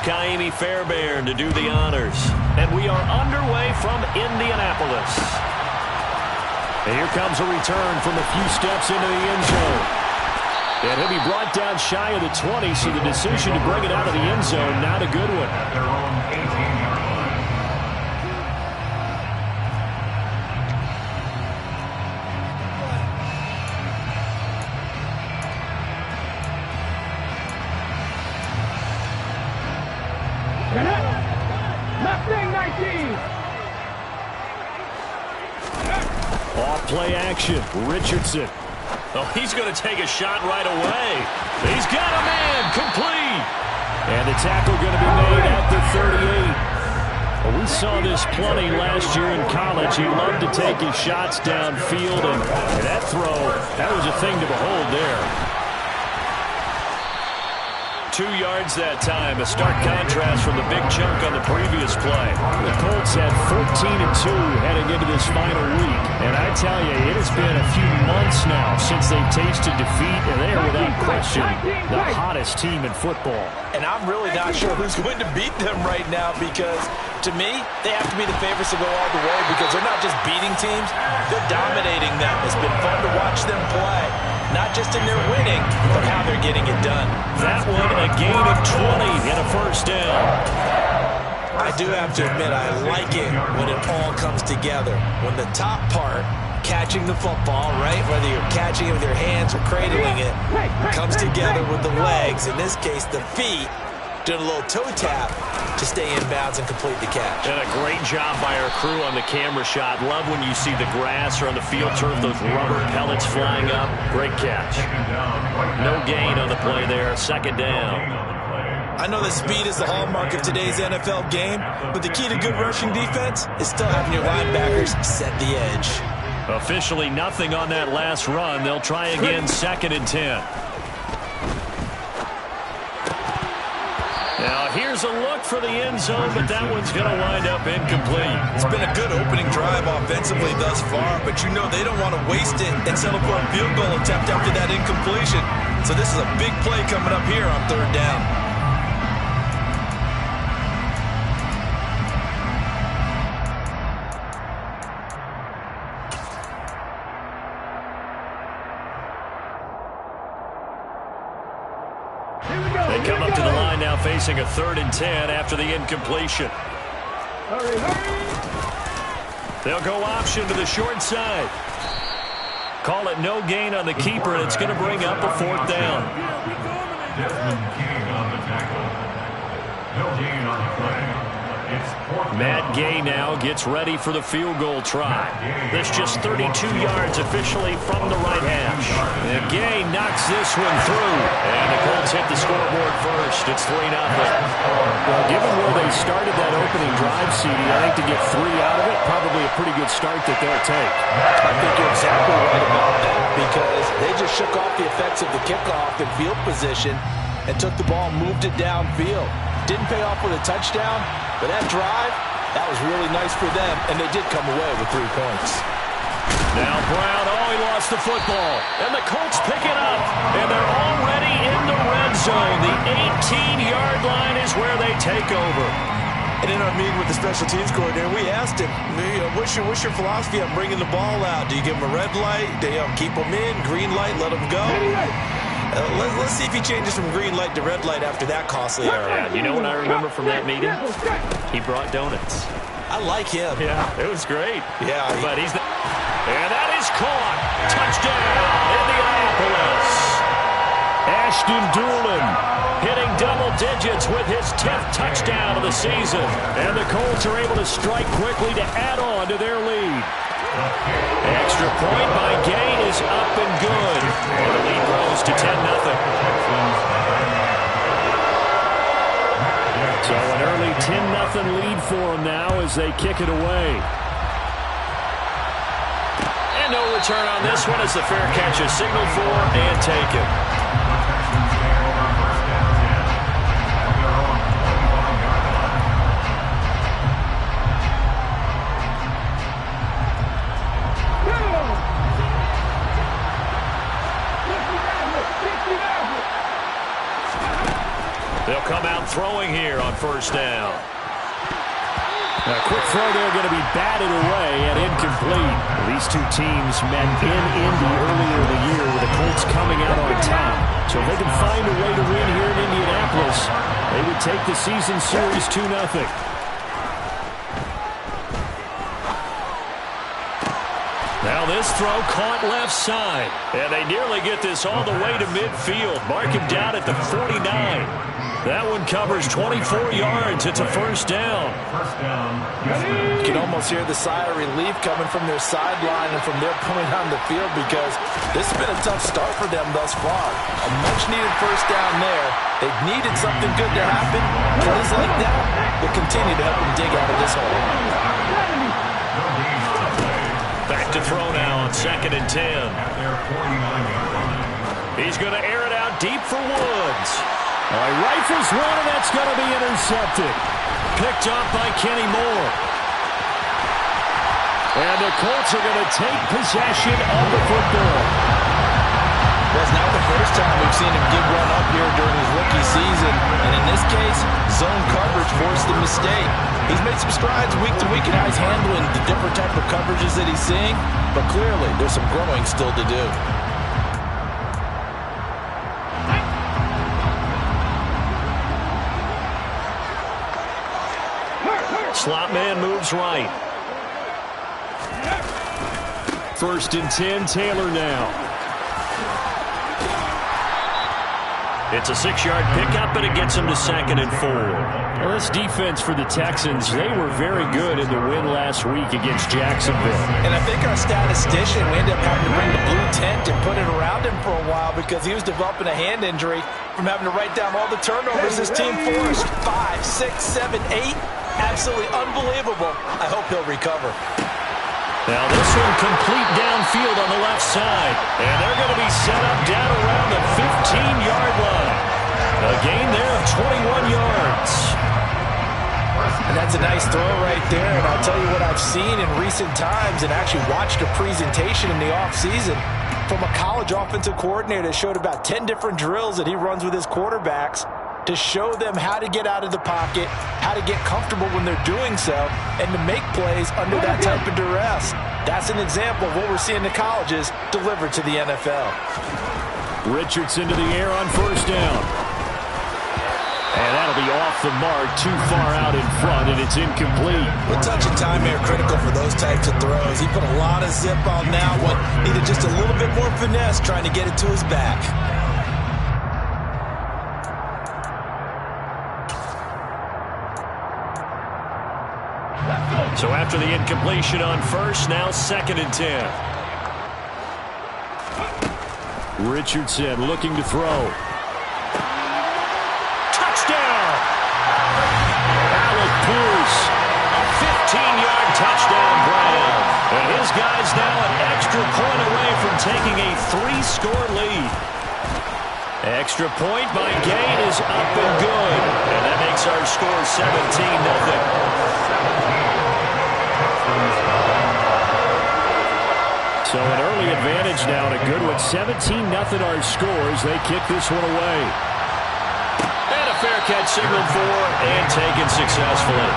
Kaimi Fairbairn to do the honors. And we are underway from Indianapolis. And here comes a return from a few steps into the end zone. And he'll be brought down shy of the 20, so the decision to bring it out of the end zone, not a good one. At their own 18-yard line. Off play action. Richardson. Oh, he's going to take a shot right away. He's got a man. Complete. And the tackle going to be made at the 38. Well, we saw this plenty last year in college. He loved to take his shots downfield, and that throw, that was a thing to behold there. 2 yards that time, a stark contrast from the big chunk on the previous play. The Colts had 14-2 heading into this final week, and I tell you, it has been a few months now since they've tasted defeat, and they are without question the hottest team in football. And I'm really not sure who's going to beat them right now, because to me, they have to be the favorites to go all the way, because they're not just beating teams, they're dominating them. It's been fun to watch them play. Not just in their winning, but how they're getting it done. That one, a gain of 20 and a first down. I do have to admit, I like it when it all comes together. When the top part, catching the football, right, whether you're catching it with your hands or cradling it, comes together with the legs, in this case the feet, doing a little toe tap to stay in bounds and complete the catch. And a great job by our crew on the camera shot. Love when you see the grass or on the field turf, those rubber pellets flying up. Great catch. No gain on the play there. Second down. I know that speed is the hallmark of today's NFL game, but the key to good rushing defense is still having your linebackers set the edge. Officially nothing on that last run. They'll try again, 2nd and 10. Now, here's a look for the end zone, but that one's going to wind up incomplete. It's been a good opening drive offensively thus far, but you know they don't want to waste it and settle for a field goal attempt after that incompletion. So this is a big play coming up here on 3rd down. They come up to the line now facing a 3rd and 10 after the incompletion. They'll go option to the short side. Call it no gain on the keeper, and it's going to bring up a 4th down. No gain on the play. It's 4th down. Matt Gay now gets ready for the field goal try. This just 32 yards officially from the right hash. And Gay knocks this one through. And the Colts hit the scoreboard first. It's 3-0. Well, given where they started that opening drive, CD, I think to get 3 out of it, probably a pretty good start that they'll take. I think you're exactly right about that, because they just shook off the effects of the kickoff in field position and took the ball and moved it downfield. Didn't pay off with a touchdown, but that drive, that was really nice for them, and they did come away with 3 points. Now Brown, he lost the football, and the Colts pick it up, and they're already in the red zone. The 18-yard line is where they take over. And in our meeting with the special teams coordinator, we asked him, what's your philosophy on bringing the ball out? Do you give them a red light? Do you keep them in? Green light, let them go? Let's see if he changes from green light to red light after that costly error. Yeah, you know what I remember from that meeting? He brought donuts. I like him. Yeah, it was great. Yeah. But he's and that is caught. Touchdown, Indianapolis. Ashton Doolin hitting double digits with his 10th touchdown of the season. And the Colts are able to strike quickly to add on to their lead. Extra point by Gay is up and good. And the lead grows to 10-0. So an early 10-0 lead for them now as they kick it away. And no return on this one as the fair catch is signaled for and taken. They'll come out throwing here on first down. A quick throw there going to be batted away and incomplete. These two teams met in Indy earlier in the year with the Colts coming out on top. So if they can find a way to win here in Indianapolis, they would take the season series 2-0. Now this throw caught left side. And they nearly get this all the way to midfield. Mark him down at the 49. That one covers 24 yards. It's a first down. You can almost hear the sigh of relief coming from their sideline and from their point on the field, because this has been a tough start for them thus far. A much-needed first down there. They've needed something good to happen. Plays like that will continue to help them dig out of this hole. Back to throw now on 2nd and 10. He's going to air it out deep for Woods. He rifles one, and that's going to be intercepted. Picked off by Kenny Moore. And the Colts are going to take possession of the football. Well, it's not the first time we've seen him give one up here during his rookie season. And in this case, zone coverage forced the mistake. He's made some strides week to week in how he's handling the different type of coverages that he's seeing. But clearly, there's some growing still to do. Slot man moves right. 1st and 10, Taylor now. It's a 6-yard pickup, and it gets him to 2nd and 4. Well, this defense for the Texans, they were very good in the win last week against Jacksonville. And I think our statistician, we ended up having to bring the blue tent and put it around him for a while because he was developing a hand injury from having to write down all the turnovers this team forced. 5, 6, 7, 8. Absolutely unbelievable. I hope he'll recover. Now this one complete downfield on the left side. And they're going to be set up down around the 15-yard line. A gain there of 21 yards. And that's a nice throw right there. And I'll tell you what I've seen in recent times and actually watched a presentation in the offseason from a college offensive coordinator that showed about 10 different drills that he runs with his quarterbacks to show them how to get out of the pocket, how to get comfortable when they're doing so, and to make plays under that type of duress. That's an example of what we're seeing in the colleges delivered to the NFL. Richardson to the air on first down. And that'll be off the mark, too far out in front, and it's incomplete. Well, touch and time here critical for those types of throws. He put a lot of zip on that one. Needed just a little bit more finesse trying to get it to his back. So after the incompletion on first, now 2nd and 10. Richardson looking to throw. Touchdown! Alec Pierce. A 15-yard touchdown grab. And his guy's now an extra point away from taking a 3-score lead. Extra point by Gain is up and good. And that makes our score 17-0. So an early advantage now and a good one. 17-0 our scores. They kick this one away. And a fair catch signaled for and taken successfully.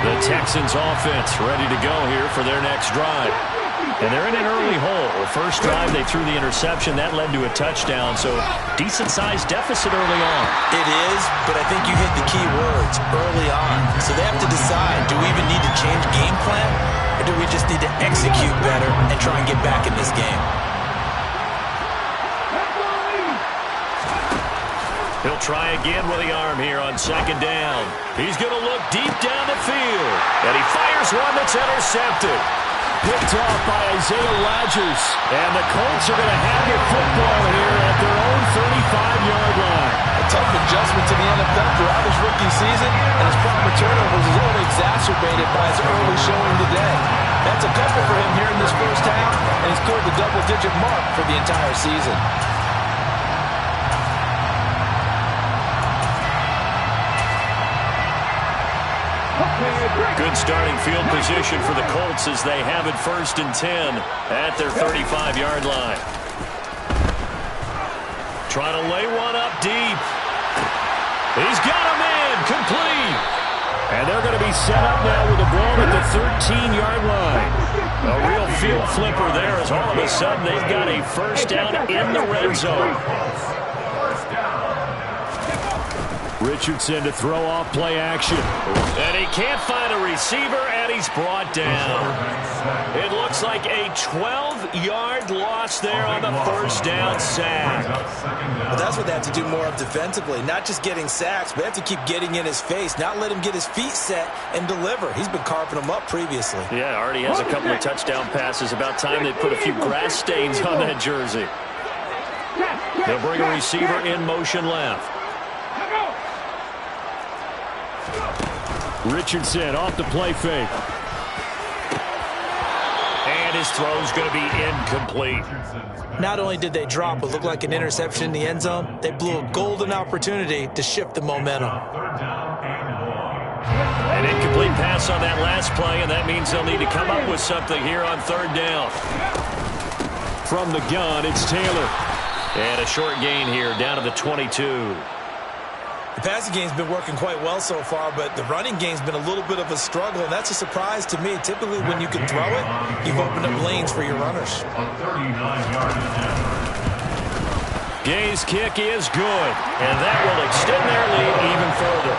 The Texans offense ready to go here for their next drive. And they're in an early hole. First drive, they threw the interception. That led to a touchdown, so decent-sized deficit early on. It is, but I think you hit the key words, early on. So they have to decide, do we even need to change game plan, or do we just need to execute better and try and get back in this game? He'll try again with the arm here on 2nd down. He's going to look deep down the field, and he fires one that's intercepted. Picked off by Isaiah Rodgers. And the Colts are going to have the football here at their own 35-yard line. A tough adjustment to the NFL throughout his rookie season, and his problem with turnovers is only exacerbated by his early showing today. That's a couple for him here in this first half, and he's cleared the double-digit mark for the entire season. Good starting field position for the Colts as they have it 1st and 10 at their 35-yard line. Trying to lay one up deep. He's got him in. Complete. And they're going to be set up now with the ball at the 13-yard line. A real field flipper there as all of a sudden they've got a 1st down in the red zone. Richardson to throw off play action. And he can't find a receiver, and he's brought down. It looks like a 12-yard loss there on the 1st down sack. But that's what they have to do more of defensively. Not just getting sacks, but they have to keep getting in his face, not let him get his feet set and deliver. He's been carving them up previously. Yeah, already has a couple of touchdown passes. About time they put a few grass stains on that jersey. They'll bring a receiver in motion left. Richardson off the play fake. And his throw's going to be incomplete. Not only did they drop what looked like an interception in the end zone, they blew a golden opportunity to shift the momentum. An incomplete pass on that last play, and that means they'll need to come up with something here on 3rd down. From the gun, it's Taylor. And a short gain here down to the 22. The passing game's been working quite well so far, but the running game's been a little bit of a struggle, and that's a surprise to me. Typically, when you can throw it, you've opened up lanes for your runners. Gay's kick is good, and that will extend their lead even further.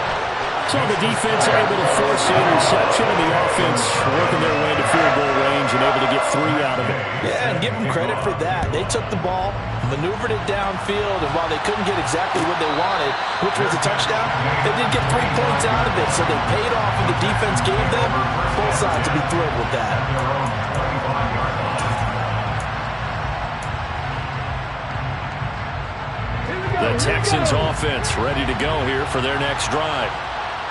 So the defense able to force the interception, and the offense working their way to field goal range and able to get 3 out of it. Yeah, and give them credit for that. They took the ball, maneuvered it downfield, and while they couldn't get exactly what they wanted, which was a touchdown, they did get 3 points out of it, so they paid off what the defense gave them. Both sides to be thrilled with that. The Texans offense ready to go here for their next drive.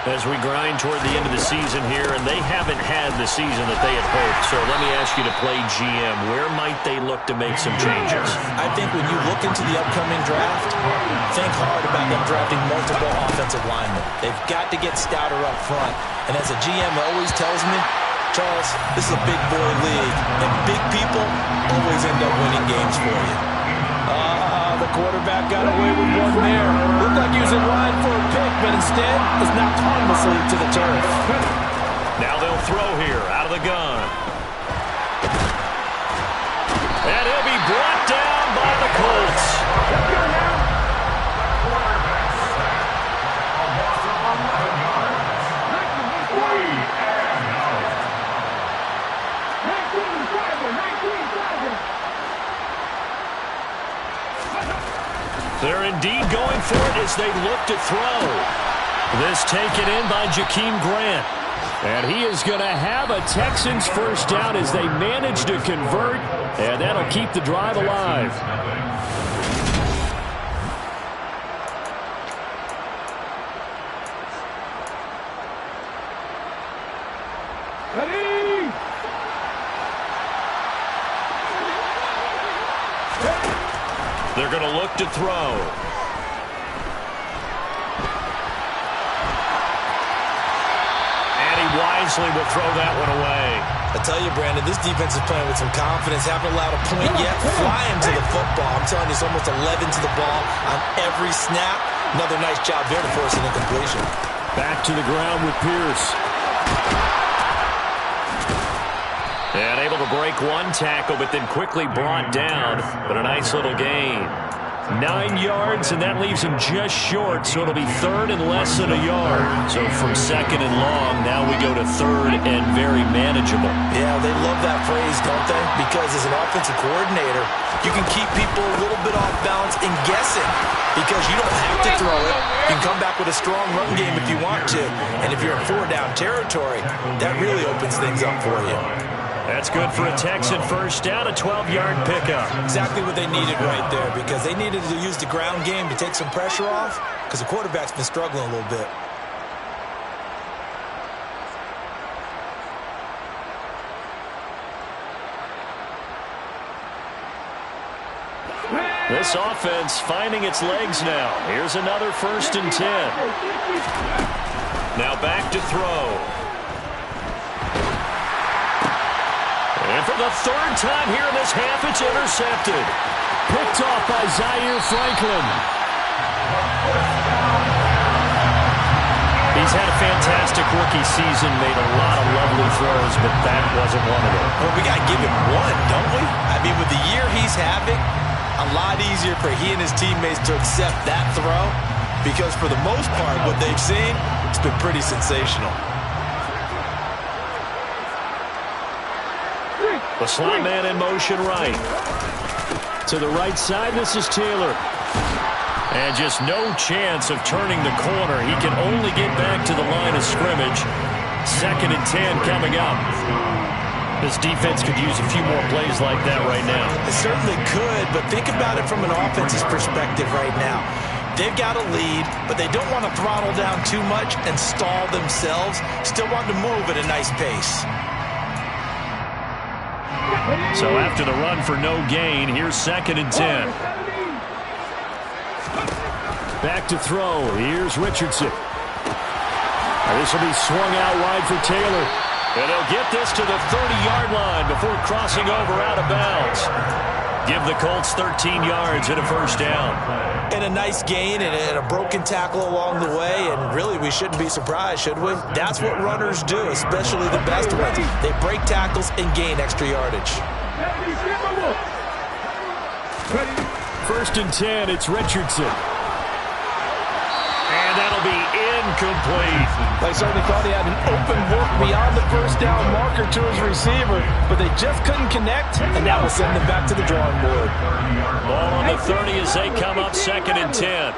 As we grind toward the end of the season here, and they haven't had the season that they had hoped. So let me ask you to play GM. Where might they look to make some changes? I think when you look into the upcoming draft, think hard about them drafting multiple offensive linemen. They've got to get stouter up front. And as a GM always tells me, Charles, this is a big boy league, and big people always end up winning games for you. The quarterback got away with one there. Looked like he was in line for a pick, but instead was knocked harmlessly to the turf. Now they'll throw here out of the gun. And he'll be brought down by the Colts. They're indeed going for it as they look to throw. This taken in by Jakeem Grant. And he is going to have a Texans 1st down as they manage to convert, and that'll keep the drive alive. They're going to look to throw. And he wisely will throw that one away. I tell you, Brandon, this defense is playing with some confidence. Haven't allowed a point yet. Flying to the football. I'm telling you, it's almost 11 to the ball on every snap. Another nice job there to force an incompletion. Back to the ground with Pierce. And able to break one tackle, but then quickly brought down. But a nice little gain. 9 yards, and that leaves him just short, so it'll be 3rd and less than a yard. So from 2nd and long, now we go to 3rd and very manageable. Yeah, they love that phrase, don't they? Because as an offensive coordinator, you can keep people a little bit off balance and guessing because you don't have to throw it. You can come back with a strong run game if you want to. And if you're in 4-down territory, that really opens things up for you. That's good for a Texan 1st down, a 12-yard pickup. Exactly what they needed right there because they needed to use the ground game to take some pressure off because the quarterback's been struggling a little bit. This offense finding its legs now. Here's another 1st and 10. Now back to throw. And for the third time here in this half, it's intercepted. Picked off by Zaire Franklin. He's had a fantastic rookie season, made a lot of lovely throws, but that wasn't one of them. Well, we got to give him one, don't we? I mean, with the year he's having, a lot easier for he and his teammates to accept that throw because for the most part, what they've seen, it's been pretty sensational. The slot man in motion right. To the right side, this is Taylor. And just no chance of turning the corner. He can only get back to the line of scrimmage. 2nd and 10 coming up. This defense could use a few more plays like that right now. It certainly could, but think about it from an offense's perspective right now. They've got a lead, but they don't want to throttle down too much and stall themselves. Still want to move at a nice pace. So after the run for no gain, here's 2nd and 10. Back to throw. Here's Richardson. This will be swung out wide for Taylor. And he'll get this to the 30-yard line before crossing over out of bounds. Give the Colts 13 yards and a first down. And a nice gain and a broken tackle along the way. And really, we shouldn't be surprised, should we? That's what runners do, especially the best ones. They break tackles and gain extra yardage. 1st and 10, it's Richardson. And that'll be incomplete. They certainly thought he had an open look beyond the first down marker to his receiver, but they just couldn't connect, and that will send them back to the drawing board. Ball on the 30 as they come up 2nd and 10.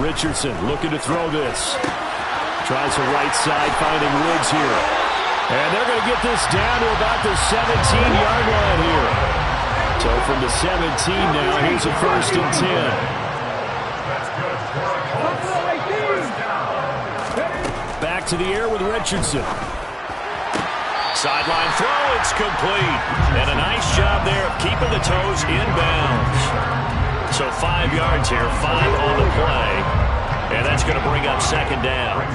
Richardson looking to throw this. Tries the right side, finding Woods here. And they're going to get this down to about the 17-yard line here. So from the 17 now, here's a 1st and 10. Back to the air with Richardson. Sideline throw, it's complete. And a nice job there of keeping the toes in bounds. So 5 yards here, 5 on the play. And that's going to bring up 2nd down.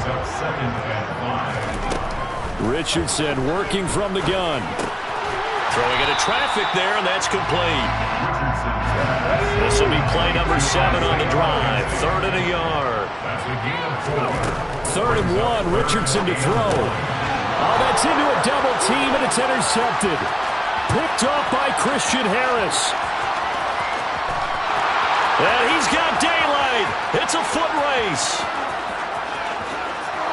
Richardson working from the gun. Throwing into traffic there, and that's complete. This will be play number 7 on the drive. 3rd and a yard. 3rd and 1, Richardson to throw. Oh, that's into a double team, and it's intercepted. Picked off by Christian Harris. And he's got daylight. It's a foot race.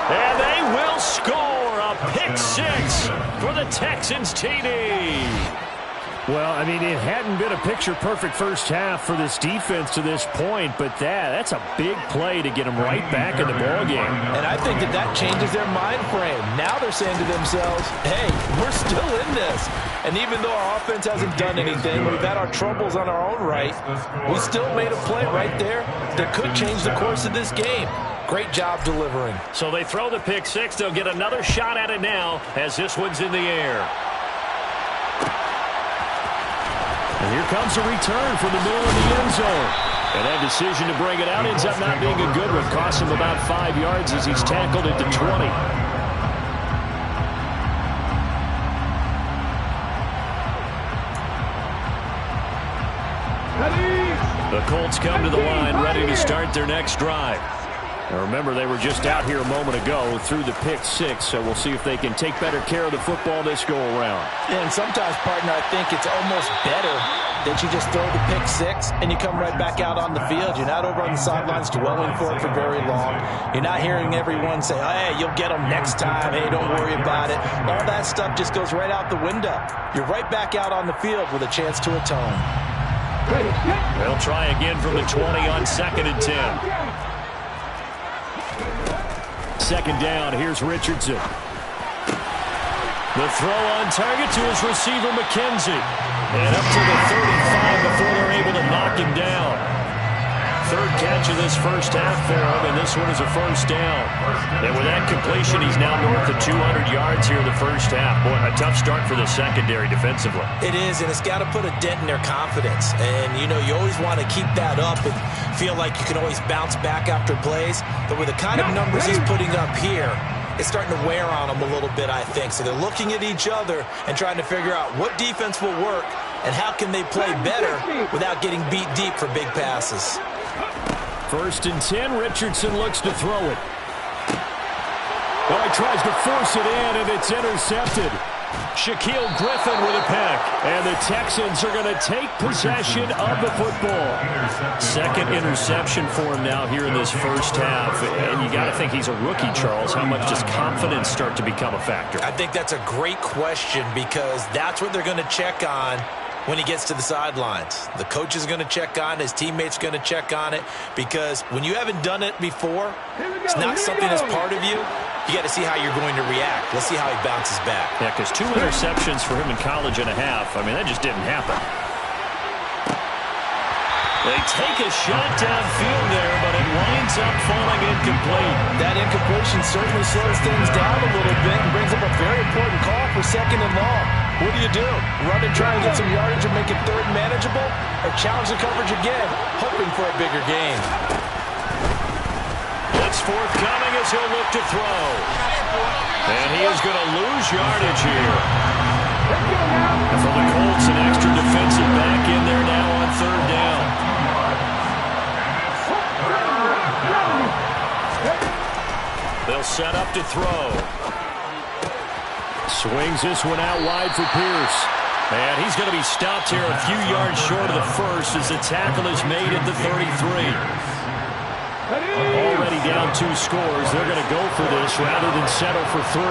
And they will score a pick 6 for the Texans TD. Well, I mean, it hadn't been a picture-perfect first half for this defense to this point, but that's a big play to get them right back in the ballgame. And I think that changes their mind frame. Now they're saying to themselves, hey, we're still in this. And even though our offense hasn't done anything, we've had our troubles on our own right, we still made a play right there that could change the course of this game. Great job delivering. So they throw the pick 6. They'll get another shot at it now as this one's in the air. And here comes a return from the middle of the end zone. And that decision to bring it out ends up not being a good one. Costs him about 5 yards as he's tackled at the 20. The Colts come to the line ready to start their next drive. Now remember, they were just out here a moment ago through the pick 6, so we'll see if they can take better care of the football this go-around. And sometimes, partner, I think it's almost better that you just throw the pick 6 and you come right back out on the field. You're not over on the sidelines dwelling for it for very long. You're not hearing everyone say, hey, you'll get them next time. Hey, don't worry about it. All that stuff just goes right out the window. You're right back out on the field with a chance to atone. They'll try again from the 20 on 2nd and 10. 2nd down, here's Richardson. The throw on target to his receiver, McKenzie. And up to the 35 before they're able to knock him down. third catch of this first half for him, and this one is a first down. And with that completion, he's now north of 200 yards here in the first half. Boy, a tough start for the secondary defensively. It is, and it's got to put a dent in their confidence. And, you know, you always want to keep that up and feel like you can always bounce back after plays. But with the kind of numbers he's putting up here, it's starting to wear on them a little bit, I think. So they're looking at each other and trying to figure out what defense will work and how can they play better without getting beat deep for big passes. 1st and 10, Richardson looks to throw it. Well, he tries to force it in, and it's intercepted. Shaquille Griffin with a pick. And the Texans are going to take possession of the football. Second interception for him now here in this first half. And you got to think he's a rookie, Charles. How much does confidence start to become a factor? I think that's a great question because that's what they're going to check on when he gets to the sidelines. The coach is going to check on it. His teammates going to check on it because when you haven't done it before, it's not something that's part of you. You got to see how you're going to react. Let's see how he bounces back. Yeah, because 2 interceptions for him in college and a half. I mean, that just didn't happen. They take a shot downfield there, but it winds up falling incomplete. That incompletion certainly slows things down a little bit and brings up a very important call for 2nd and long. What do? Run and try and get some yardage and make it 3rd manageable? Or challenge the coverage again, hoping for a bigger gain? It's forthcoming as he'll look to throw. And he is going to lose yardage here. And for the Colts, an extra defensive back in there now on 3rd down. They'll set up to throw. Swings this one out wide for Pierce. And he's going to be stopped here a few yards short of the first as the tackle is made at the 33. Already down 2 scores. They're going to go for this rather than settle for 3.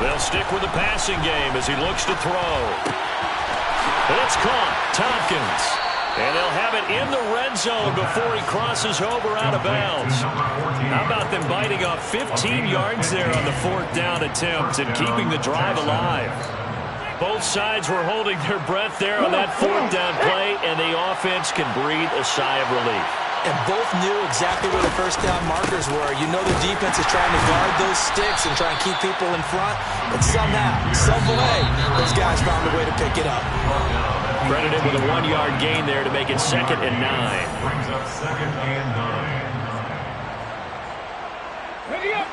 They'll stick with the passing game as he looks to throw. It's caught. Tompkins. And they'll have it in the red zone before he crosses over out of bounds. How about them biting off 15 yards there on the 4th down attempt and keeping the drive alive? Both sides were holding their breath there on that 4th down play, and the offense can breathe a sigh of relief. And both knew exactly where the 1st down markers were. You know the defense is trying to guard those sticks and try and keep people in front. But somehow, some way, those guys found a way to pick it up. Credited with a 1-yard gain there to make it 2nd and 9. Brings up 2nd and 9. Ready up.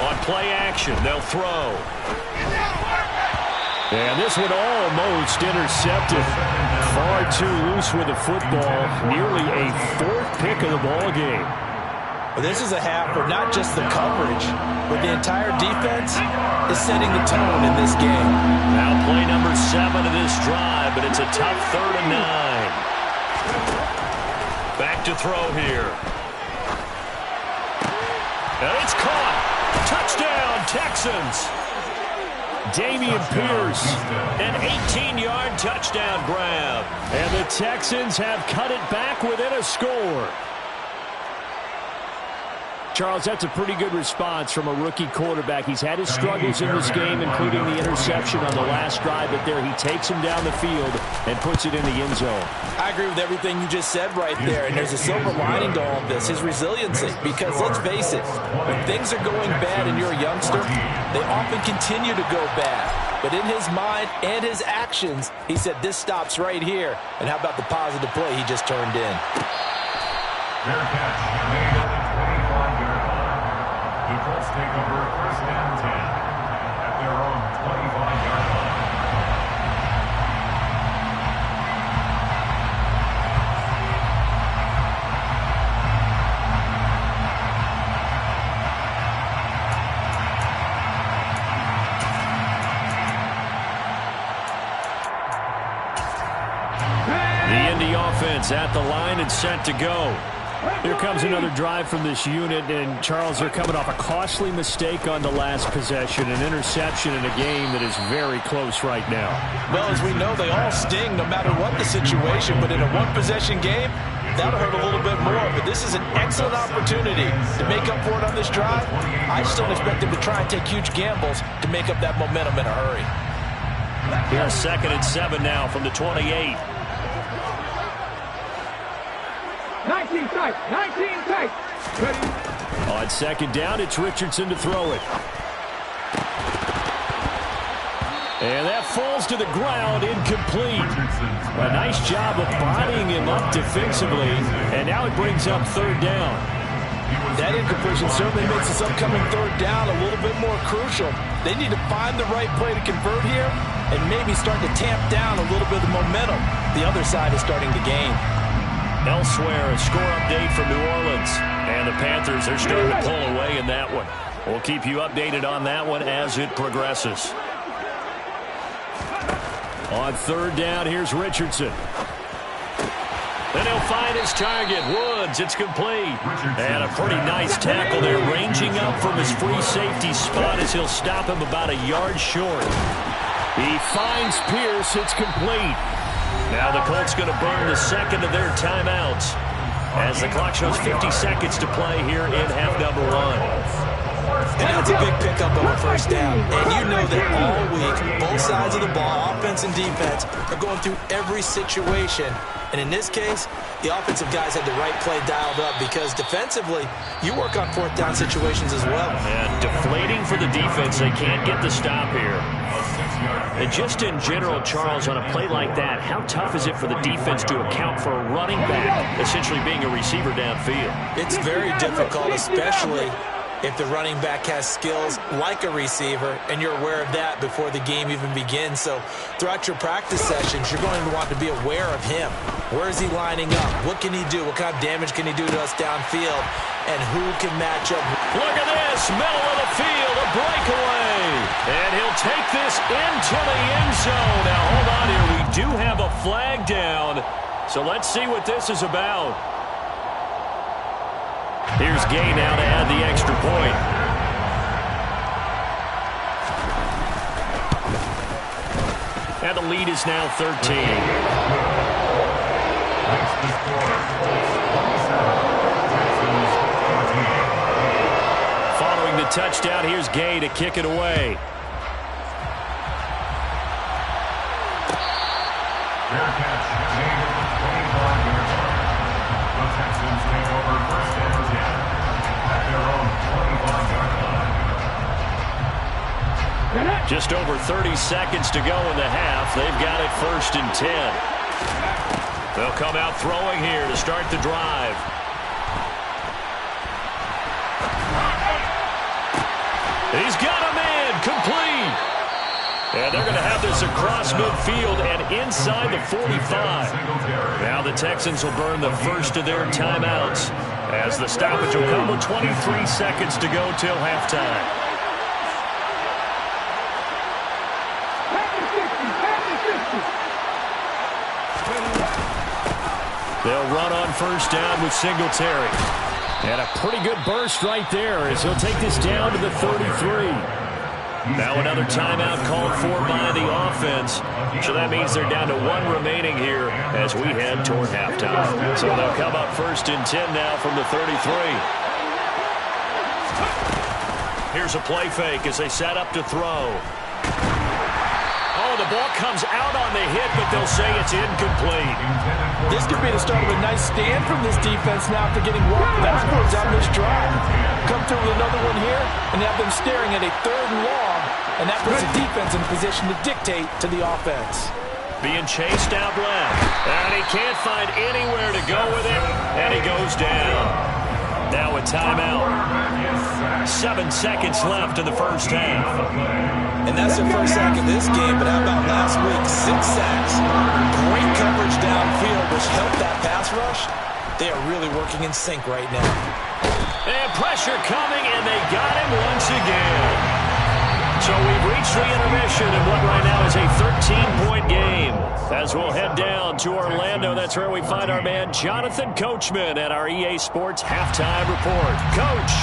On play action, they'll throw. And this one almost intercepted. Far too loose with the football. Nearly a 4th pick of the ball game. Well, this is a half where not just the coverage, but the entire defense is setting the tone in this game. Now play number 7 of this drive, but it's a tough 3rd and 9. Back to throw here. And it's caught. Touchdown, Texans. Dameon Pierce. An 18-yard touchdown grab. And the Texans have cut it back within a score. Charles, that's a pretty good response from a rookie quarterback. He's had his struggles in this game, including the interception on the last drive, but there he takes him down the field and puts it in the end zone. I agree with everything you just said right there, and there's a silver lining to all of this, his resiliency. Because let's face it, when things are going bad and you're a youngster, they often continue to go bad. But in his mind and his actions, he said, this stops right here. And how about the positive play he just turned in? Fair catch made at the 25-yard line. The Colts take over 1st and 10 at their own 25-yard line. The Indy offense at the line and set to go. Here comes another drive from this unit, and Charles, they're coming off a costly mistake on the last possession, an interception in a game that is very close right now. Well, as we know, they all sting no matter what the situation, but in a one-possession game, that'll hurt a little bit more. But this is an excellent opportunity to make up for it on this drive. I just don't expect them to try and take huge gambles to make up that momentum in a hurry. Here's 2nd and 7 now from the 28. 19 tight. 19 tight. Ready. On 2nd down, it's Richardson to throw it. And that falls to the ground, incomplete. A nice job of bodying him up defensively, and now it brings up 3rd down. That incompletion certainly makes this upcoming 3rd down a little bit more crucial. They need to find the right play to convert here and maybe start to tamp down a little bit of the momentum the other side is starting to gain. Elsewhere, a score update from New Orleans. And the Panthers are starting to pull away in that one. We'll keep you updated on that one as it progresses. On 3rd down, here's Richardson. Then he'll find his target. Woods, it's complete. And a pretty nice tackle there, ranging up from his free safety spot as he'll stop him about a yard short. He finds Pierce, it's complete. Now the Colts going to burn the 2nd of their timeouts as the clock shows 50 seconds to play here in half number 1. And that's a big pickup of a 1st down. And you know that all week, both sides of the ball, offense and defense, are going through every situation. And in this case, the offensive guys had the right play dialed up because defensively, you work on 4th down situations as well. And deflating for the defense. They can't get the stop here. And just in general, Charles, on a play like that, how tough is it for the defense to account for a running back essentially being a receiver downfield? It's very difficult, especially if the running back has skills like a receiver, and you're aware of that before the game even begins. So throughout your practice sessions, you're going to want to be aware of him. Where is he lining up? What can he do? What kind of damage can he do to us downfield? And who can match up? Look at this, middle of the field, a breakaway. And he'll take this into the end zone. Now, hold on here. We do have a flag down. So let's see what this is about. Here's Gay now to add the extra point. And the lead is now 13. Following the touchdown, here's Gay to kick it away. Fair catch made at the 25-yard line. The Texans take over 1st and 10 at their own 25-yard line. Just over 30 seconds to go in the half. They've got it 1st and 10. They'll come out throwing here to start the drive. He's got him in, complete. And they're going to have this across midfield and inside the 45. Now the Texans will burn the 1st of their timeouts as the stoppage will come with 23 seconds to go till halftime. They'll run on 1st down with Singletary. And a pretty good burst right there as he'll take this down to the 33. Now another timeout called for by the offense. So that means they're down to 1 remaining here as we head toward halftime. So they'll come up 1st and 10 now from the 33. Here's a play fake as they set up to throw. Oh, the ball comes out on the hit, but they'll say it's incomplete. This could be the start of a nice stand from this defense now after getting walked backwards on this drive. Come through with another one here and have them staring at a 3rd and long, and that puts the defense in position to dictate to the offense. Being chased out left, and he can't find anywhere to go with it, and he goes down. Now a timeout. 7 seconds left in the 1st half. And that's their 1st sack of this game, but how about last week? 6 sacks. Great coverage downfield, which helped that pass rush. They are really working in sync right now. And pressure coming, and they got him once again. So we've reached the intermission in what right now is a 13-point game. As we'll head down to Orlando, that's where we find our man Jonathan Coachman at our EA Sports Halftime Report. Coach.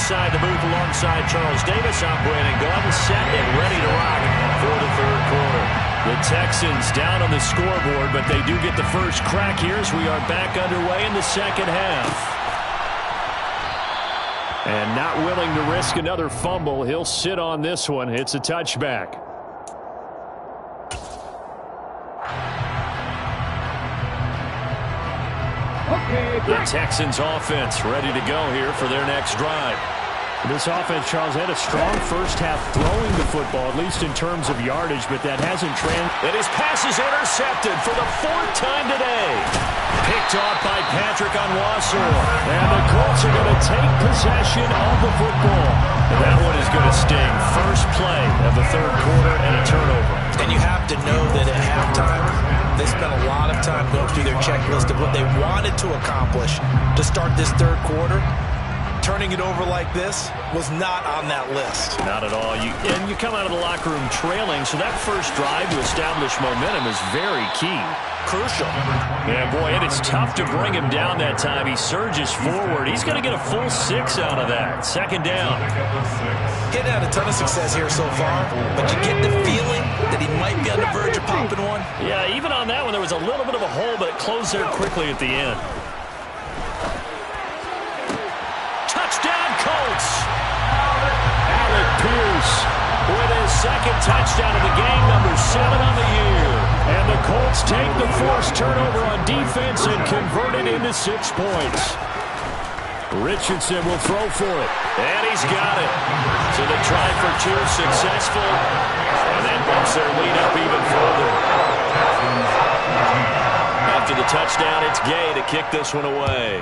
inside the booth alongside Charles Davis. I'm Brandon Gaudin, set and ready to rock for the third quarter. The Texans down on the scoreboard, but they do get the first crack here as we are back underway in the second half. And not willing to risk another fumble, he'll sit on this one. It's a touchback. The Texans offense ready to go here for their next drive. This offense, Charles, had a strong first half throwing the football, at least in terms of yardage, but that hasn't And his pass is intercepted for the fourth time today. Picked off by Patrick Onwuasor. And the Colts are going to take possession of the football. That one is going to sting. First play of the third quarter and a turnover. And you have to know that at halftime, they spent a lot of time going through their checklist of what they wanted to accomplish to start this third quarter. Turning it over like this was not on that list. Not at all. And you come out of the locker room trailing, so that first drive to establish momentum is very key. Crucial. Yeah, boy, and it's tough to bring him down that time. He surges forward. He's going to get a full 6 out of that. Second down. He's had a ton of success here so far, but you get the feeling that he might be on the verge of popping one. Yeah, even on that one, there was a little bit of a hole, but it closed there quickly at the end. Touchdown, Colts! Alec Pierce with his second touchdown of the game, number 7 on the year. And the Colts take the forced turnover on defense and convert it into 6 points. Richardson will throw for it. And he's got it. So the try for 2 successful. And that bumps their lead up even further. After the touchdown, it's Gay to kick this one away.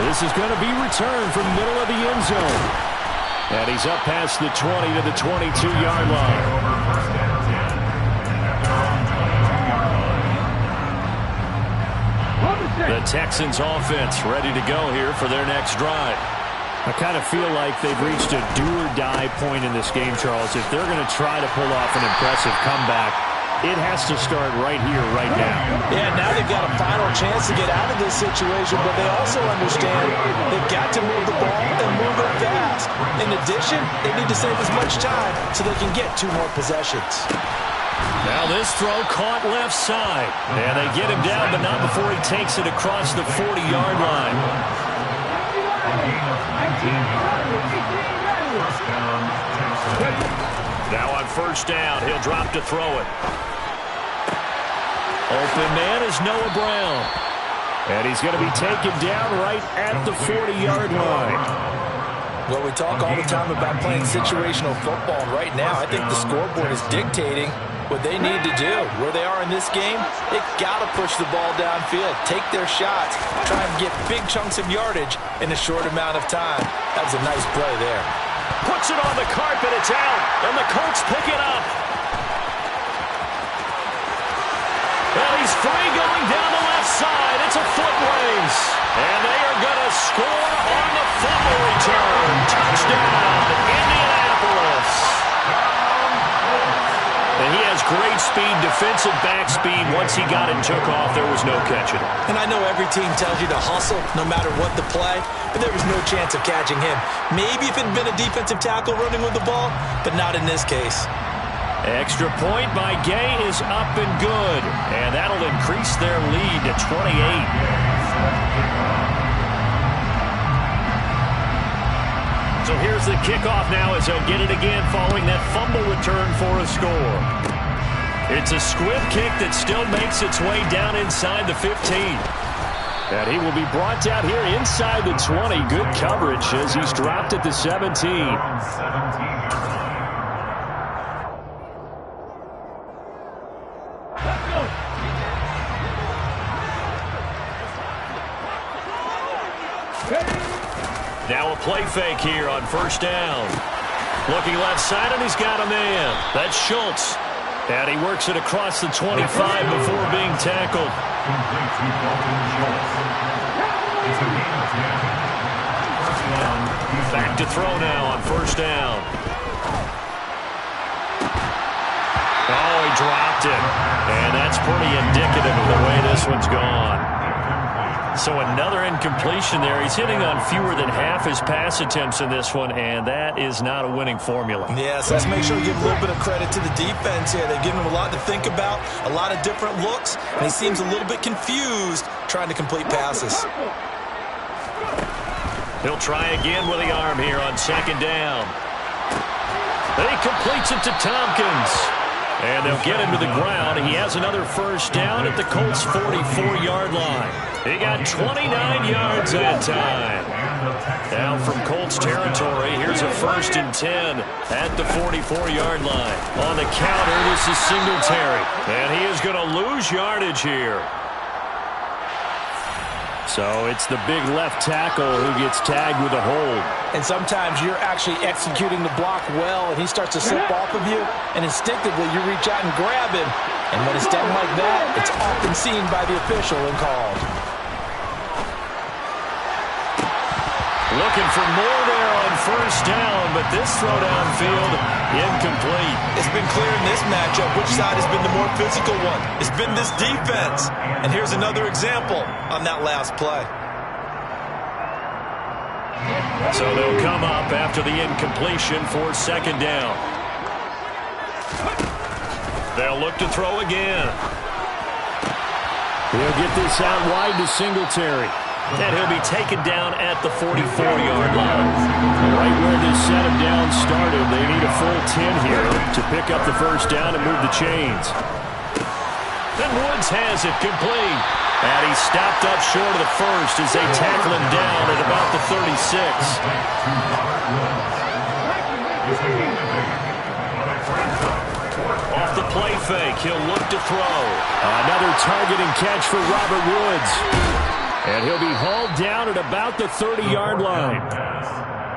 This is going to be returned from the middle of the end zone. And he's up past the 20 to the 22-yard line. The Texans offense ready to go here for their next drive. I kind of feel like they've reached a do-or-die point in this game, Charles. If they're going to try to pull off an impressive comeback, it has to start right here, right now. Yeah, now they've got a final chance to get out of this situation, but they also understand they've got to move the ball and move it fast. In addition, they need to save as much time so they can get 2 more possessions. Now this throw caught left side. And they get him down, but not before he takes it across the 40-yard line. Now on first down, he'll drop to throw it. Open man is Noah Brown. And he's going to be taken down right at the 40-yard line. Well, we talk all the time about playing situational football. Right now, I think the scoreboard is dictating what they need to do. Where they are in this game, they've got to push the ball downfield, take their shots, try and get big chunks of yardage in a short amount of time. That was a nice play there. Puts it on the carpet, it's out, and the Colts pick it up. Well, he's free going down the left side. It's a foot race. And they are going to score on the fumble return. Touchdown, Indianapolis. And he has great speed, defensive back speed. Once he got it and took off, there was no catching it. And I know every team tells you to hustle no matter what the play, but there was no chance of catching him. Maybe if it had been a defensive tackle running with the ball, but not in this case. Extra point by Gay is up and good. And that'll increase their lead to 28. So here's the kickoff now as he'll get it again following that fumble return for a score. It's a squib kick that still makes its way down inside the 15. And he will be brought down here inside the 20. Good coverage as he's dropped at the 17. Now a play fake here on first down. Looking left side, and he's got a man. That's Schultz. And he works it across the 25 before being tackled. Back to throw now on first down. Oh, he dropped it. And that's pretty indicative of the way this one's gone. So another incompletion there. He's hitting on fewer than half his pass attempts in this one, and that is not a winning formula. Yes, let's make sure we give a little bit of credit to the defense here. They've given him a lot to think about, a lot of different looks, and he seems a little bit confused trying to complete passes. He'll try again with the arm here on second down. He completes it to Tompkins. And they'll get him to the ground. He has another first down at the Colts' 44-yard line. He got 29 yards that time. Now from Colts territory, here's a 1st and 10 at the 44-yard line. On the counter, this is Singletary. And he is going to lose yardage here. So it's the big left tackle who gets tagged with a hold. And sometimes you're actually executing the block well, and he starts to slip off of you, and instinctively you reach out and grab him. And when it's done like that, it's often seen by the official and called. Looking for more there on first down, but this throw downfield, incomplete. It's been clear in this matchup which side has been the more physical one. It's been this defense. And here's another example on that last play. So they'll come up after the incompletion for second down. They'll look to throw again. He'll get this out wide to Singletary. And he'll be taken down at the 44-yard line. Right where this set of downs started, they need a full 10 here to pick up the first down and move the chains. Then Woods has it complete. And he stopped up short of the first as they tackle him down at about the 36. Off the play fake, he'll look to throw. Another target and catch for Robert Woods. And he'll be hauled down at about the 30-yard line.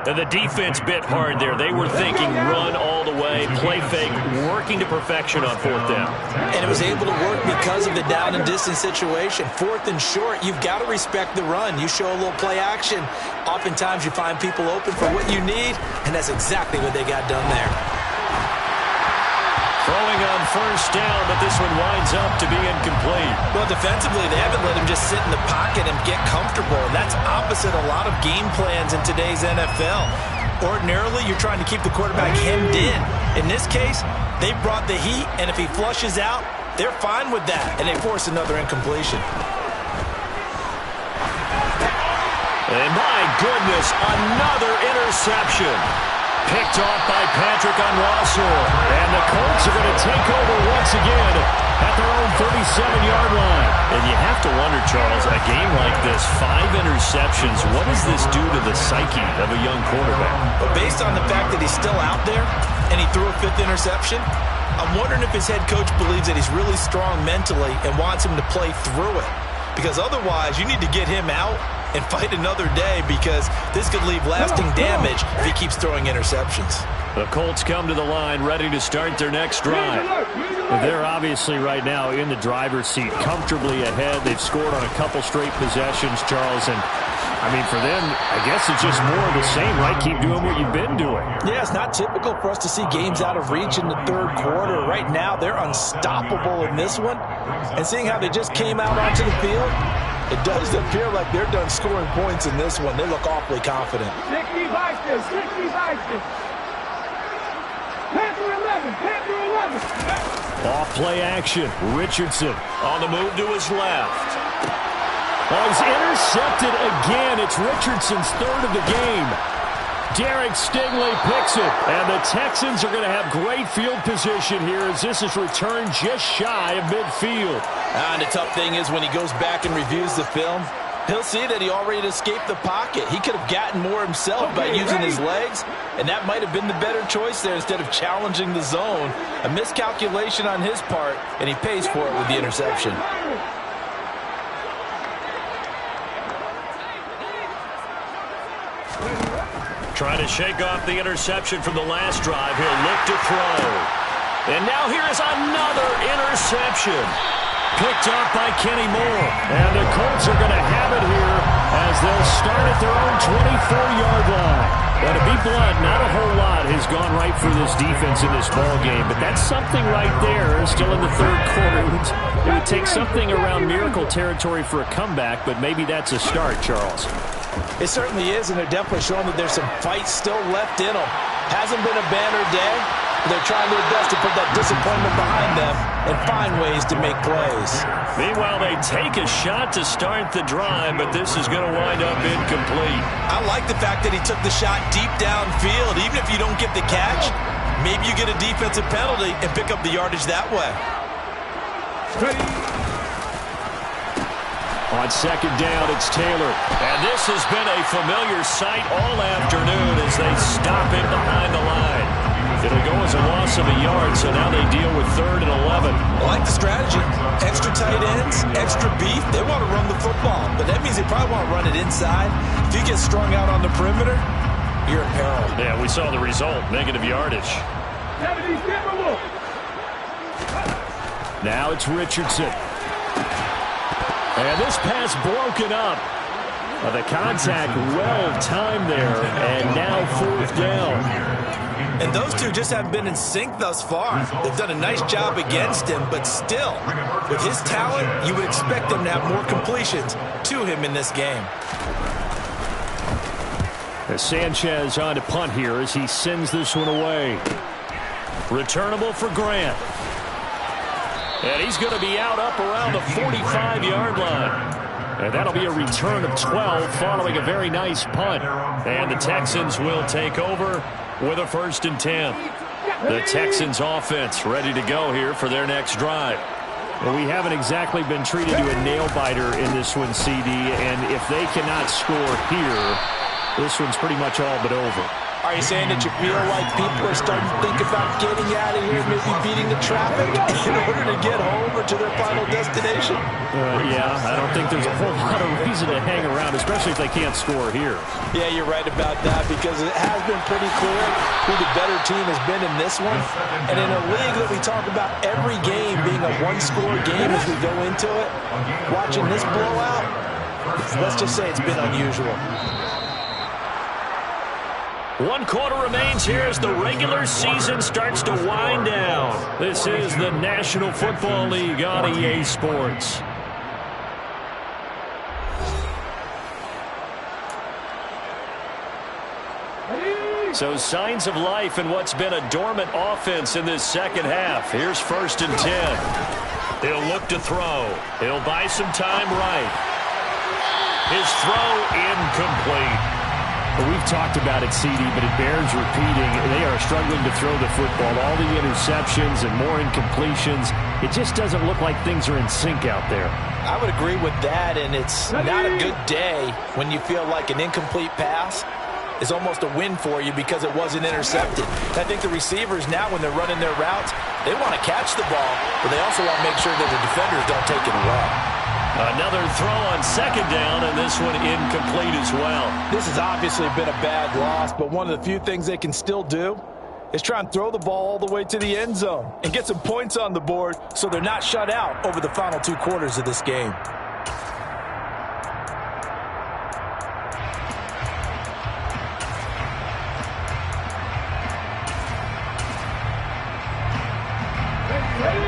And the defense bit hard there. They were thinking run all the way, play fake, working to perfection on 4th down. And it was able to work because of the down and distance situation. 4th and short, you've got to respect the run. You show a little play action. Oftentimes you find people open for what you need, and that's exactly what they got done there. Throwing on first down, but this one winds up to be incomplete. Well, defensively, they haven't let him just sit in the pocket and get comfortable. And that's opposite a lot of game plans in today's NFL. Ordinarily, you're trying to keep the quarterback hemmed in. In this case, they brought the heat, and if he flushes out, they're fine with that. And they force another incompletion. And my goodness, another interception. Picked off by Patrick Onwuasor. And the Colts are going to take over once again at their own 37-yard line. And you have to wonder, Charles, a game like this, 5 interceptions, what does this do to the psyche of a young quarterback? But based on the fact that he's still out there and he threw a 5th interception, I'm wondering if his head coach believes that he's really strong mentally and wants him to play through it. Because otherwise, you need to get him out and fight another day, because this could leave lasting damage if he keeps throwing interceptions. The Colts come to the line ready to start their next drive. They're obviously right now in the driver's seat, comfortably ahead. They've scored on a couple straight possessions, Charles, and I mean, for them, I guess it's just more of the same, right? Keep doing what you've been doing. Yeah, it's not typical for us to see games out of reach in the 3rd quarter. Right now, they're unstoppable in this one. And seeing how they just came out onto the field, it does appear like they're done scoring points in this one. They look awfully confident. 60 Vikings, 60 Vikings. Panther 11, Panther 11. Off play action, Richardson. On the move to his left. Oh, he's intercepted again. It's Richardson's 3rd of the game. Derek Stingley picks it. And the Texans are going to have great field position here as this is returned just shy of midfield. And the tough thing is when he goes back and reviews the film, he'll see that he already escaped the pocket. He could have gotten more himself by using his legs, and that might have been the better choice there instead of challenging the zone. A miscalculation on his part, and he pays for it with the interception. Trying to shake off the interception from the last drive. He'll look to throw. And now here's another interception. Picked up by Kenny Moore. And the Colts are going to have it here as they'll start at their own 24-yard line. But to be blunt, not a whole lot has gone right for this defense in this ball game. But that's something right there, still in the third quarter. It would take something around miracle territory for a comeback, but maybe that's a start, Charles. It certainly is, and they're definitely showing that there's some fight still left in them. Hasn't been a banner day. They're trying their best to put that disappointment behind them and find ways to make plays. Meanwhile, they take a shot to start the drive, but this is going to wind up incomplete. I like the fact that he took the shot deep downfield. Even if you don't get the catch, maybe you get a defensive penalty and pick up the yardage that way. On second down, it's Taylor. And this has been a familiar sight all afternoon as they stop him behind the line. It'll go as a loss of a yard, so now they deal with 3rd and 11. I like the strategy. Extra tight ends, extra beef. They want to run the football, but that means they probably want to run it inside. If you get strung out on the perimeter, you're in peril. Yeah, we saw the result, negative yardage. Now it's Richardson. And this pass broken up. The contact well timed there, and now 4th down. And those two just haven't been in sync thus far. They've done a nice job against him, but still, with his talent, you would expect them to have more completions to him in this game. As Sanchez on to punt here as he sends this one away. Returnable for Grant. And he's going to be out up around the 45-yard line. And that'll be a return of 12 following a very nice punt. And the Texans will take over with a 1st and 10. The Texans offense ready to go here for their next drive. Well, we haven't exactly been treated to a nail-biter in this one, CD. And if they cannot score here, this one's pretty much all but over. Are you saying that you feel like people are starting to think about getting out of here, maybe beating the traffic in order to get home or to their final destination? Yeah, I don't think there's a whole lot of reason to hang around, especially if they can't score here. Yeah, you're right about that because it has been pretty clear who the better team has been in this one. And in a league that we talk about every game being a one-score game as we go into it, watching this blowout, let's just say it's been unusual. 1 quarter remains here as the regular season starts to wind down. This is the National Football League on EA Sports. So signs of life in what's been a dormant offense in this second half. Here's 1st and 10. He'll look to throw. He'll buy some time right. His throw incomplete. We've talked about it, CD, but it bears repeating. They are struggling to throw the football. All the interceptions and more incompletions. It just doesn't look like things are in sync out there. I would agree with that, and it's not a good day when you feel like an incomplete pass is almost a win for you because it wasn't intercepted. I think the receivers now, when they're running their routes, they want to catch the ball, but they also want to make sure that the defenders don't take it away. Another throw on second down, and this one incomplete as well. This has obviously been a bad loss, but one of the few things they can still do is try and throw the ball all the way to the end zone and get some points on the board so they're not shut out over the final 2 quarters of this game.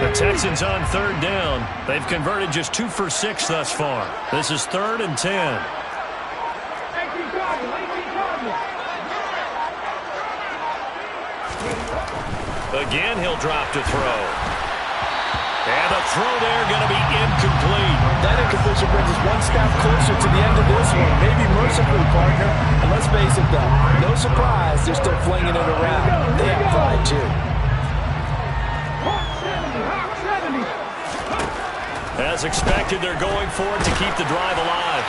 The Texans on 3rd down. They've converted just 2 for 6 thus far. This is 3rd and 10. Again, he'll drop to throw. And the throw there going to be incomplete. That incompletion brings us one step closer to the end of this one. Maybe mercifully, partner. And let's face it, though, no surprise, they're still flinging it around. They have pride, too. As expected, they're going for it to keep the drive alive.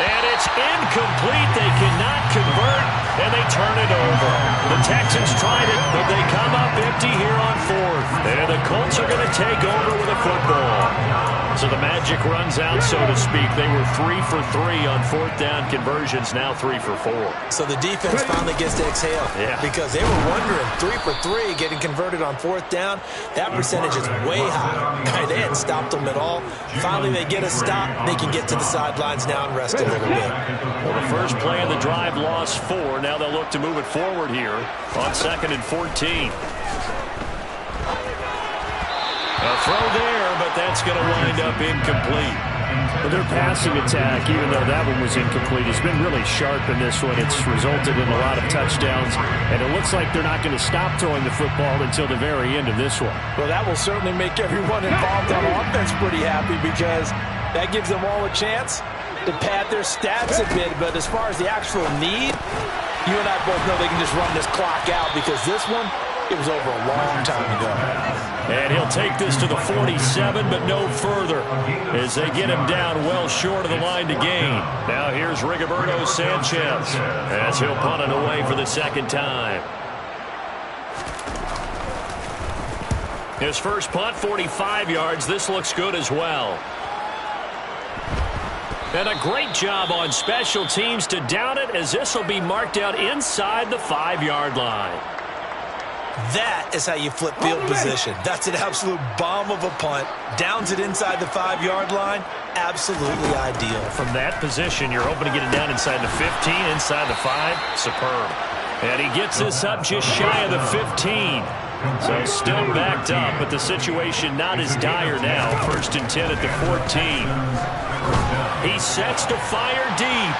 And it's incomplete. They cannot convert, and they turn it over. The Texans tried it, but they come up empty here on 4th. And the Colts are going to take over with a football. So the magic runs out, so to speak. They were 3 for 3 on 4th down conversions, now 3 for 4. So the defense finally gets to exhale. Yeah. Because they were wondering, 3 for 3 getting converted on 4th down. That percentage is way high. They hadn't stopped them at all. Finally, they get a stop. They can get to the sidelines now and rest a little bit. Well, the first play of the drive lost 4. Now they'll look to move it forward here on 2nd and 14. A throw there, but that's going to wind up incomplete. But their passing attack, even though that one was incomplete, has been really sharp in this one. It's resulted in a lot of touchdowns, and it looks like they're not going to stop throwing the football until the very end of this one. Well, that will certainly make everyone involved on offense pretty happy because that gives them all a chance to pad their stats a bit. But as far as the actual need, you and I both know they can just run this clock out because this one, it was over a long time ago. And he'll take this to the 47, but no further as they get him down well short of the line to gain. Now here's Rigoberto Sanchez as he'll punt it away for the second time. His first punt, 45 yards. This looks good as well. And a great job on special teams to down it as this will be marked out inside the 5-yard line. That is how you flip field position. That's an absolute bomb of a punt. Downs it inside the 5-yard line. Absolutely ideal. From that position, you're hoping to get it down inside the 15, inside the 5. Superb. And he gets this up just shy of the 15. So still backed up, but the situation not as dire now. 1st and 10 at the 14. He sets to fire deep.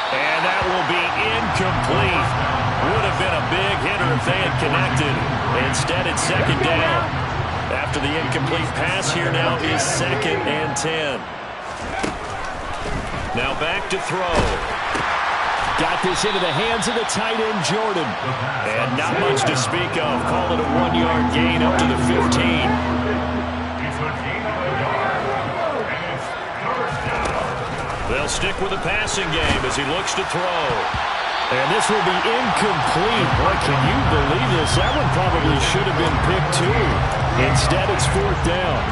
And that will be incomplete. Would have been a big hitter if they had connected. Instead, it's 2nd down. After the incomplete pass, here now is 2nd and 10. Now back to throw. Got this into the hands of the tight end, Jordan. And not much to speak of. Call it a 1-yard gain up to the 15. It's a gain of a yard, and it's 1st down. They'll stick with the passing game as he looks to throw. And this will be incomplete. Boy, can you believe this? That one probably should have been picked too. Instead, it's 4th down.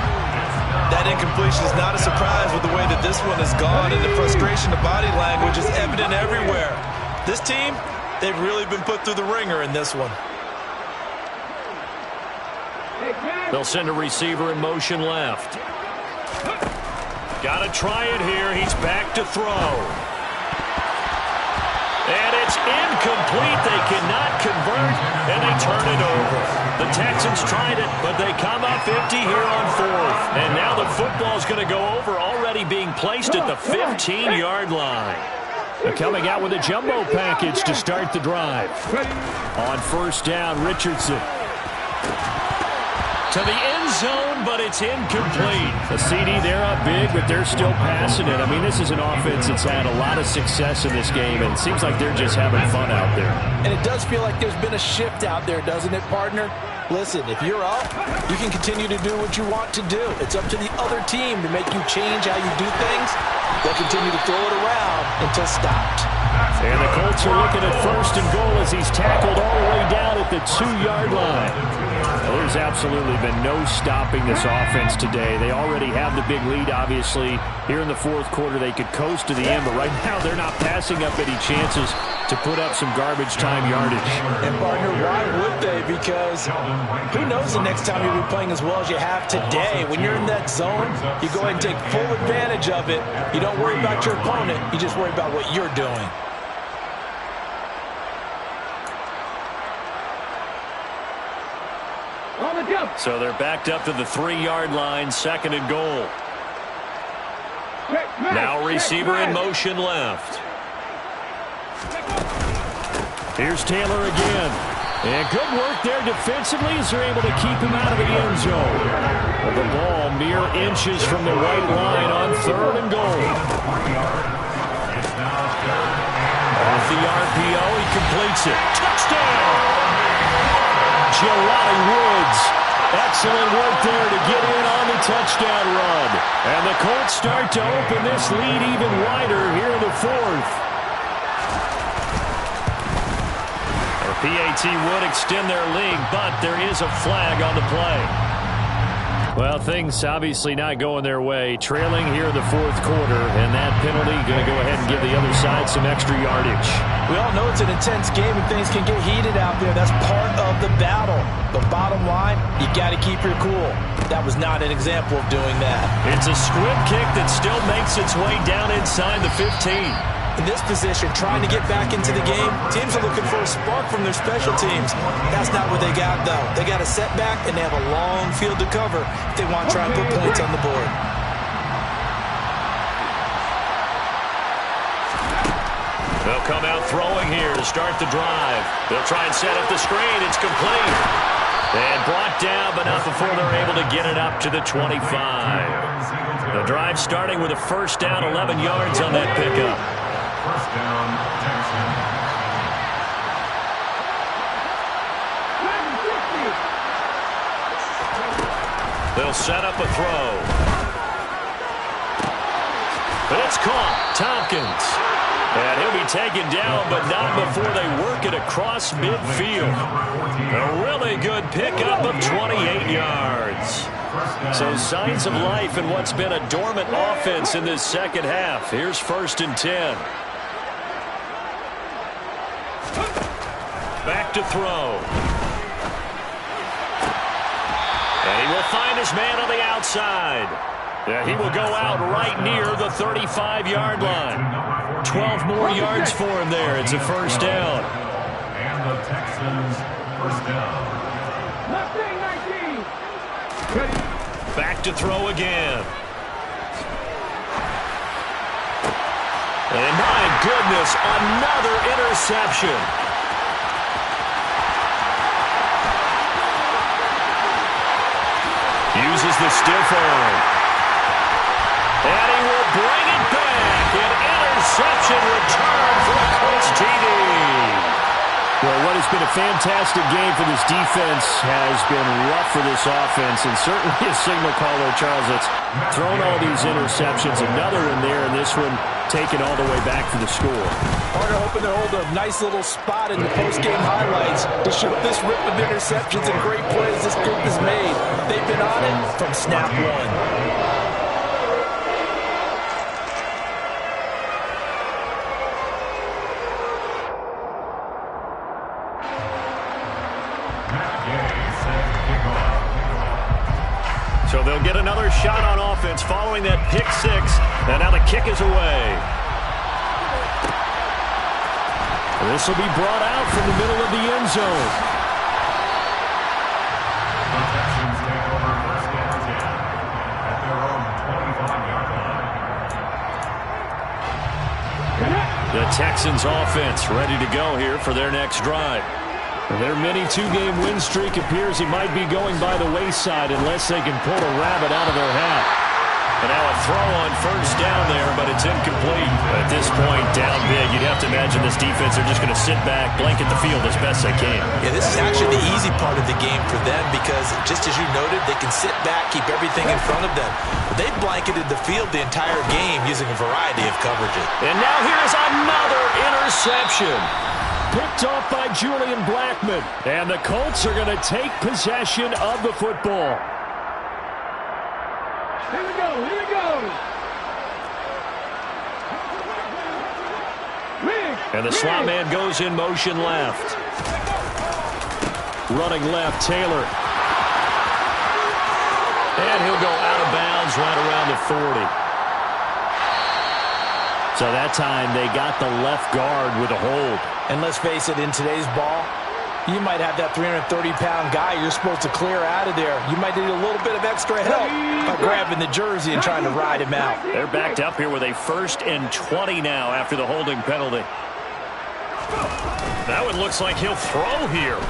That incompletion is not a surprise with the way that this one has gone, and the frustration, the body language is evident everywhere. This team, they've really been put through the ringer in this one. They'll send a receiver in motion left. Got to try it here. He's back to throw. And it's incomplete. They cannot convert, and they turn it over. The Texans tried it, but they come up empty here on 4th. And now the football's going to go over, already being placed at the 15-yard line. They're coming out with a jumbo package to start the drive. On 1st down, Richardson. To the end zone, but it's incomplete. The CD, they're up big, but they're still passing it. I mean, this is an offense that's had a lot of success in this game, and it seems like they're just having fun out there. And it does feel like there's been a shift out there, doesn't it, partner? Listen, if you're up, you can continue to do what you want to do. It's up to the other team to make you change how you do things. They'll continue to throw it around until stopped. And the Colts are looking at 1st and goal as he's tackled all the way down at the 2-yard line. Well, there's absolutely been no stopping this offense today. They already have the big lead, obviously. Here in the 4th quarter, they could coast to the end, but right now they're not passing up any chances to put up some garbage time yardage. And, partner, why would they? Because who knows the next time you'll be playing as well as you have today. When you're in that zone, you go ahead and take full advantage of it. You don't worry about your opponent. You just worry about what you're doing. So they're backed up to the 3-yard line, 2nd and goal. Now receiver in motion left. Here's Taylor again. And good work there defensively as they're able to keep him out of the end zone. The ball mere inches from the white line on 3rd and goal. Off the RPO, he completes it. Touchdown! Jelani Woods. Excellent work there to get in on the touchdown run. And the Colts start to open this lead even wider here in the 4th. Our PAT would extend their lead, but there is a flag on the play. Well, things obviously not going their way. Trailing here in the fourth quarter, and that penalty going to go ahead and give the other side some extra yardage. We all know it's an intense game and things can get heated out there. That's part of the battle. But bottom line, you got to keep your cool. That was not an example of doing that. It's a squib kick that still makes its way down inside the 15. In this position, trying to get back into the game, teams are looking for a spark from their special teams. That's not what they got, though. They got a setback, and they have a long field to cover if they want to try and put points on the board. They'll come out throwing here to start the drive. They'll try and set up the screen. It's complete. And brought down, but not before they're able to get it up to the 25. The drive starting with a first down, 11 yards on that pickup. First down, Texans. They'll set up a throw. But it's caught. Tompkins. And he'll be taken down, but not before they work it across midfield. A really good pickup of 28 yards. So signs of life in what's been a dormant offense in this second half. Here's 1st and 10. Back to throw. And he will find his man on the outside. Yeah, he will go out right near the 35-yard line. 12 more yards for him there. It's a first down. And the Texans first down. Back to throw again. And my goodness, another interception. Uses the stiff arm. And he will bring it back. An interception return for the Colts TD. Well, what has been a fantastic game for this defense has been rough for this offense, and certainly a signal caller, Charles, that's thrown all these interceptions. Another one there, and this one taken all the way back for the score. Carter hoping to hold a nice little spot in the post-game highlights to show this rip of interceptions and great plays this group has made. They've been on it from snap one. So they'll get another shot on offense following that pick six. And now the kick is away. This will be brought out from the middle of the end zone. The Texans take over first and 10 at their own 25-yard line. The Texans offense ready to go here for their next drive. Their mini two-game win streak appears it might be going by the wayside unless they can pull a rabbit out of their hat. And now a throw on first down there, but it's incomplete. At this point, down big, you'd have to imagine this defense are just going to sit back, blanket the field as best they can. Yeah, this is actually the easy part of the game for them because, just as you noted, they can sit back, keep everything in front of them. But they've blanketed the field the entire game using a variety of coverages. And now here's another interception. Picked off by Julian Blackmon. And the Colts are going to take possession of the football. Here we go, here we go. And the slot man goes in motion left. Running left, Taylor. And he'll go out of bounds right around the 40. So that time they got the left guard with a hold. And let's face it, in today's ball, you might have that 330-pound guy you're supposed to clear out of there. You might need a little bit of extra help by grabbing the jersey and trying to ride him out. They're backed up here with a 1st and 20 now after the holding penalty. That one looks like he'll throw here.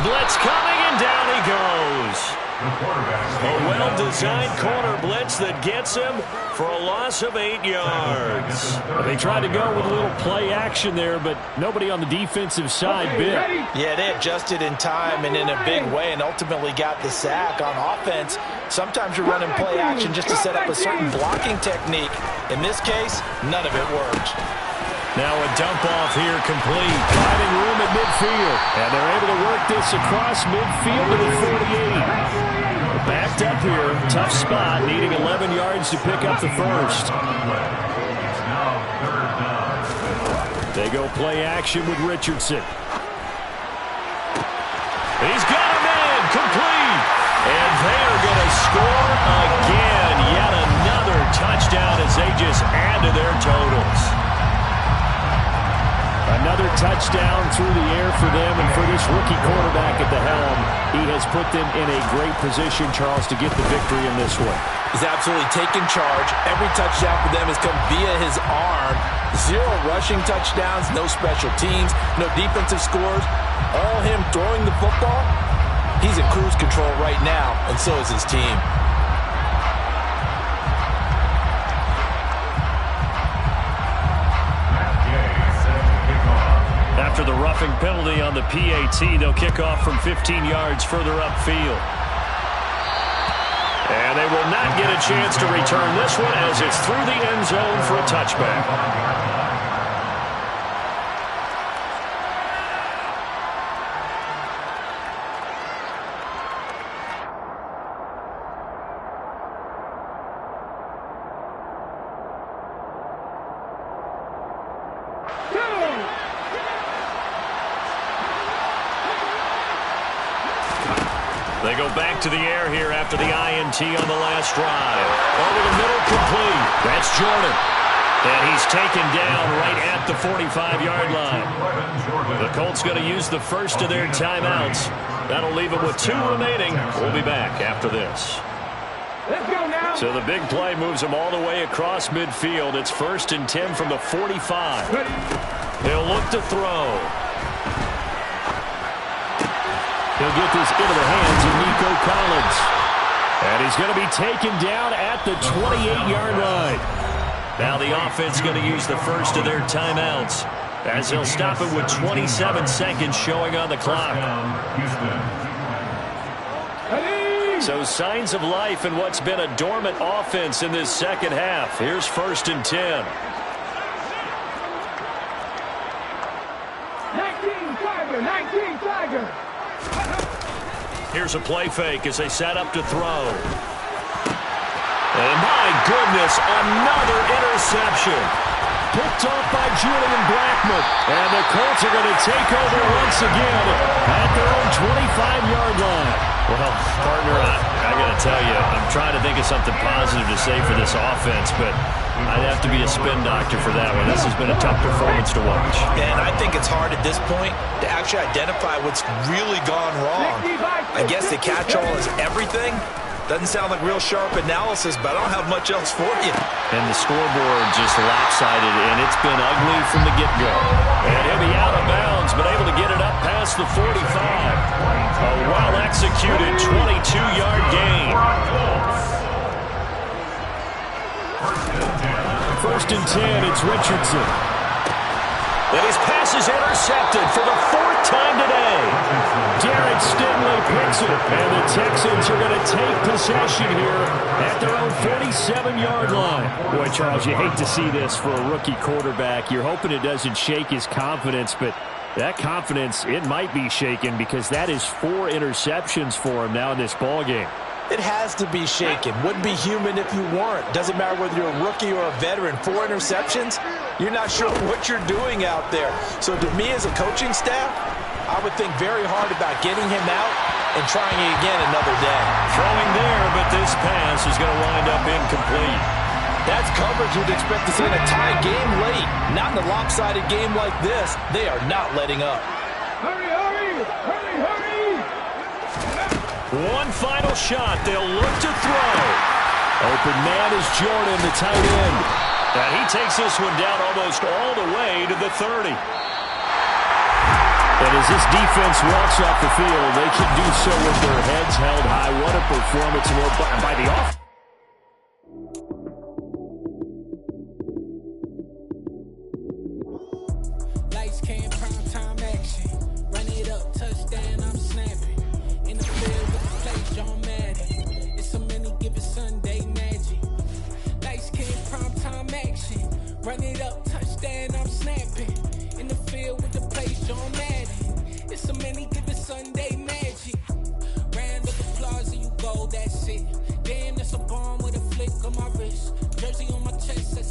Blitz coming, and down he goes. A well-designed corner blitz that gets him for a loss of 8 yards. They tried to go with a little play action there, but nobody on the defensive side bit. Yeah, they adjusted in time and in a big way and ultimately got the sack. On offense, sometimes you're running play action just to set up a certain blocking technique. In this case, none of it worked. Now a dump off here complete. Finding room at midfield. And they're able to work this across midfield to the 48. Backed up here. Tough spot. Needing 11 yards to pick up the first. They go play action with Richardson. He's got him in. Complete. And they're going to score again. Yet another touchdown as they just add to their totals. Another touchdown through the air for them, and for this rookie quarterback at the helm, he has put them in a great position, Charles, to get the victory in this one. He's absolutely taken charge. Every touchdown for them has come via his arm. 0 rushing touchdowns, no special teams, no defensive scores. All him throwing the football. He's in cruise control right now, and so is his team. After the roughing penalty on the PAT, they'll kick off from 15 yards further upfield. And they will not get a chance to return this one as it's through the end zone for a touchback. They go back to the air here after the INT on the last drive. Over the middle, complete. That's Jordan. And he's taken down right at the 45-yard line. The Colts going to use the first of their timeouts. That'll leave them with 2 remaining. We'll be back after this. Let's go now. So the big play moves them all the way across midfield. It's 1st and 10 from the 45. They'll look to throw. He'll get this into the hands of Nico Collins. And he's going to be taken down at the 28-yard line. Now the offense going to use the first of their timeouts as they'll stop it with 27 seconds showing on the clock. So signs of life in what's been a dormant offense in this second half. Here's 1st and 10. 19 Tiger. Here's a play fake as they set up to throw. And my goodness, another interception. Picked off by Julian Blackmon. And the Colts are going to take over once again at their own 25-yard line. Well, partner, I got to tell you, I'm trying to think of something positive to say for this offense, but I'd have to be a spin doctor for that one. This has been a tough performance to watch. And I think it's hard at this point to actually identify what's really gone wrong. I guess the catch-all is everything. Doesn't sound like real sharp analysis, but I don't have much else for you. And the scoreboard just lopsided, and it's been ugly from the get-go. And he'll be out of bounds, but able to get it up past the 45. A well-executed 22-yard gain. 1st and 10, it's Richardson. And his pass is intercepted for the 4th time today. Derek Stingley picks it, and the Texans are going to take possession here at their own 47-yard line. Boy, Charles, you hate to see this for a rookie quarterback. You're hoping it doesn't shake his confidence, but that confidence, it might be shaken because that is 4 interceptions for him now in this ballgame. It has to be shaken. Wouldn't be human if you weren't. Doesn't matter whether you're a rookie or a veteran. 4 interceptions, you're not sure what you're doing out there. So to me as a coaching staff, I would think very hard about getting him out and trying it again another day. Throwing there, but this pass is going to wind up incomplete. That's coverage you'd expect to see in a tie game late. Not in a lopsided game like this. They are not letting up. Hurry, hurry, hurry, hurry. One final shot. They'll look to throw. Open man is Jordan, the tight end. And he takes this one down almost all the way to the 30. And as this defense walks off the field, they can do so with their heads held high. What a performance by the offense. Lights, cam, prime time action. Run it up, touchdown, I'm snapping. In the field with the play, John Madden. It's so many, give it Sunday magic. Lights, cam, prime time action. Run it up, touchdown. touchdown, I'm snapping. In the field with the place, John Madden. It's a many given Sunday magic. Round of applause and you go, that's it. Damn, that's a bomb with a flick on my wrist. Jersey on my chest, that's